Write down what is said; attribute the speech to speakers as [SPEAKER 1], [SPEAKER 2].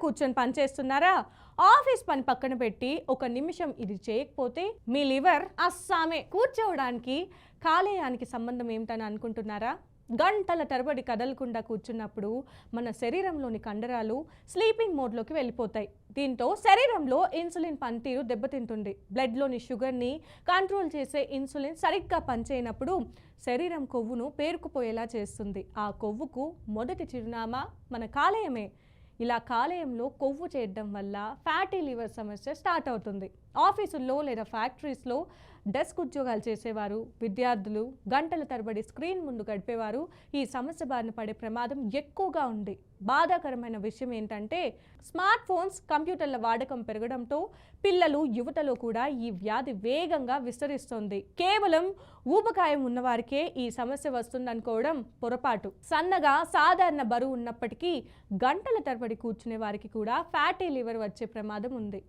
[SPEAKER 1] కూర్చొని పని చేస్తున్నారా? ఆఫీస్ పని పక్కన పెట్టి ఒక నిమిషం ఇది చేయకపోతే మీ లివర్ అస్సామే. కూర్చోవడానికి కాలేయానికి సంబంధం ఏమిటని అనుకుంటున్నారా? గంటల తరబడి కదలకుండా కూర్చున్నప్పుడు మన శరీరంలోని కండరాలు స్లీపింగ్ మోడ్లోకి వెళ్ళిపోతాయి. దీంతో శరీరంలో ఇన్సులిన్ పనితీరు దెబ్బతింటుంది. బ్లడ్లోని షుగర్ని కంట్రోల్ చేసే ఇన్సులిన్ సరిగ్గా పనిచేయనప్పుడు శరీరం కొవ్వును పేరుకుపోయేలా చేస్తుంది. ఆ కొవ్వుకు మొదటి చిరునామా మన కాలేయమే. ఇలా కాలేయంలో కొవ్వు చేరడం వల్ల ఫ్యాటీ లివర్ సమస్య స్టార్ట్ అవుతుంది. ఆఫీసుల్లో లేదా ఫ్యాక్టరీస్లో డెస్క్ ఉద్యోగాలు చేసేవారు, విద్యార్థులు, గంటల తరబడి స్క్రీన్ ముందు గడిపేవారు ఈ సమస్య బారిన పడే ప్రమాదం ఎక్కువగా ఉంది. బాధాకరమైన విషయం ఏంటంటే స్మార్ట్ ఫోన్స్, కంప్యూటర్ల వాడకం పెరగడంతో పిల్లలు, యువతలో కూడా ఈ వ్యాధి వేగంగా విస్తరిస్తోంది. కేవలం ఊబకాయం ఉన్నవారికే ఈ సమస్య వస్తుందనుకోవడం పొరపాటు. సన్నగా సాధారణ బరువు ఉన్నప్పటికీ గంటల తరబడి కూర్చునే వారికి కూడా ఫ్యాటీ లివర్ వచ్చే ప్రమాదం ఉంది.